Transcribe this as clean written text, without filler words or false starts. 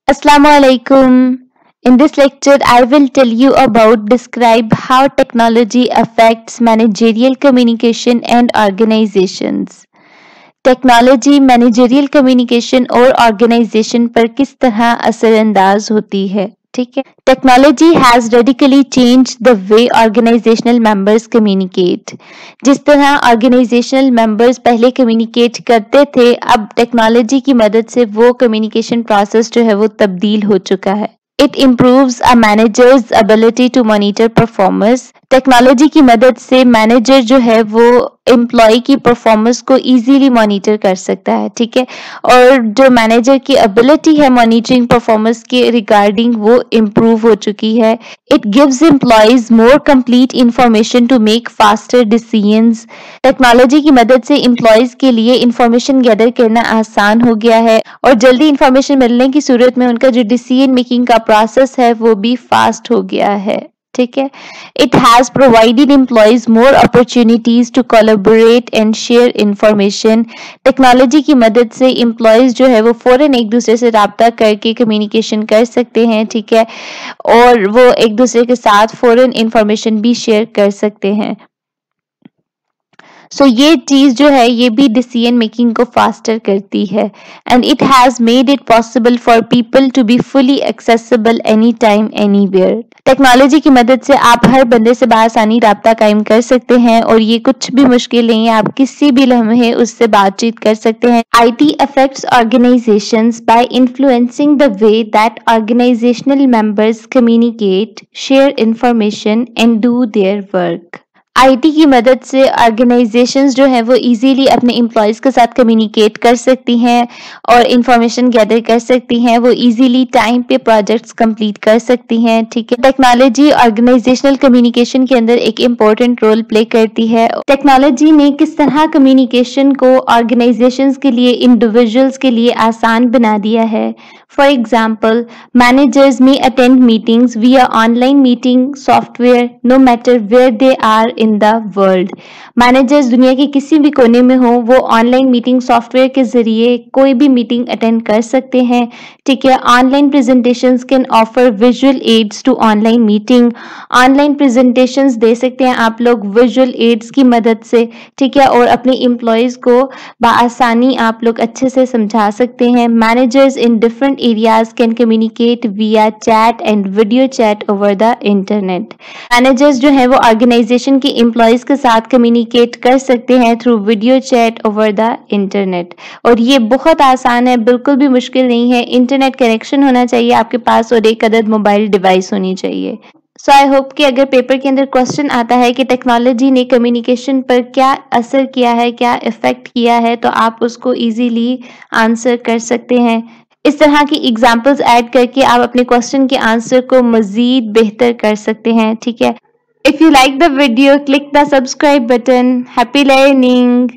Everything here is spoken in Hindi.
Assalamu alaikum. In this lecture, I will tell you about describe how technology affects managerial communication and organizations. Technology managerial communication और ऑर्गेनाइजेशन पर किस तरह असरअंदाज होती है। ठीक है, technology has radically change the way organizational members communicate. जिस तरह ऑर्गेनाइजेशनल मेंबर्स पहले कम्युनिकेट करते थे, अब टेक्नोलॉजी की मदद से वो कम्युनिकेशन प्रोसेस जो है वो तब्दील हो चुका है। It improves a manager's ability to monitor performance. Technology की मदद से मैनेजर जो है वो एम्प्लॉय की परफॉर्मेंस को इजीली मॉनिटर कर सकता है। ठीक है, और जो मैनेजर की एबिलिटी है मॉनिटरिंग परफॉर्मेंस के रिगार्डिंग वो इम्प्रूव हो चुकी है। It gives employees more complete information to make faster decisions. Technology की मदद से एम्प्लॉयज के लिए इंफॉर्मेशन गैदर करना आसान हो गया है और जल्दी इंफॉर्मेशन मिलने की सूरत में उनका जो डिसीजन मेकिंग का प्रोसेस है वो भी फास्ट हो गया है। ठीक है, it has provided employees more opportunities to collaborate and share information. Technology की मदद से एम्प्लॉयज जो है वो फौरन एक दूसरे से राब्ता करके कम्युनिकेशन कर सकते हैं। ठीक है, और वो एक दूसरे के साथ फौरन इंफॉर्मेशन भी शेयर कर सकते हैं। सो ये चीज जो है ये भी डिसीजन मेकिंग को फास्टर करती है and it has made it possible for people to be fully accessible any time anywhere. Technology की मदद से आप हर बंदे से बासानी राब्ता कायम कर सकते हैं और ये कुछ भी मुश्किल नहीं है, आप किसी भी लम्हे उससे बातचीत कर सकते हैं। IT affects organizations by influencing the way that organizational members communicate, share information and do their work। IT की मदद से ऑर्गेनाइजेशंस जो है वो इजीली अपने एम्प्लॉयज के साथ कम्युनिकेट कर सकती हैं और इंफॉर्मेशन गैदर कर सकती हैं। वो इजीली टाइम पे प्रोजेक्ट्स कंप्लीट कर सकती हैं। ठीक है, टेक्नोलॉजी ऑर्गेनाइजेशनल कम्युनिकेशन के अंदर एक इम्पोर्टेंट रोल प्ले करती है। टेक्नोलॉजी ने किस तरह कम्युनिकेशन को ऑर्गेनाइजेशंस के लिए, इंडिविजुअल्स के लिए आसान बना दिया है। फॉर एग्जाम्पल, मैनेजर्स में attend meetings via online meeting software no matter where they are in the world. Managers दुनिया के किसी भी कोने में हो वो ऑनलाइन मीटिंग सॉफ्टवेयर के जरिए कोई भी मीटिंग अटेंड कर सकते हैं। ठीक है, online presentations can offer visual aids to online meeting. Online presentations दे सकते हैं आप लोग विजुअल एड्स की मदद से। ठीक है, और अपने एम्प्लॉयज को बआसानी आप लोग अच्छे से समझा सकते हैं। Managers in different areas can communicate via chat and video chat over the internet. Managers जो है वो ऑर्गेनाइजेशन के एम्प्लॉयज के साथ कम्युनिकेट कर सकते हैं through video chat over the internet और ये बहुत आसान है, बिल्कुल भी मुश्किल नहीं है। इंटरनेट कनेक्शन होना चाहिए आपके पास और एक अदद मोबाइल डिवाइस होनी चाहिए। सो आई होप कि अगर पेपर के अंदर क्वेश्चन आता है कि टेक्नोलॉजी ने कम्युनिकेशन पर क्या असर किया है, क्या इफेक्ट किया है, तो आप उसको इजीली आंसर कर सकते हैं। इस तरह की एग्जाम्पल्स ऐड करके आप अपने क्वेश्चन के आंसर को मजीद बेहतर कर सकते हैं। ठीक है, if you like the video click the subscribe button. Happy learning.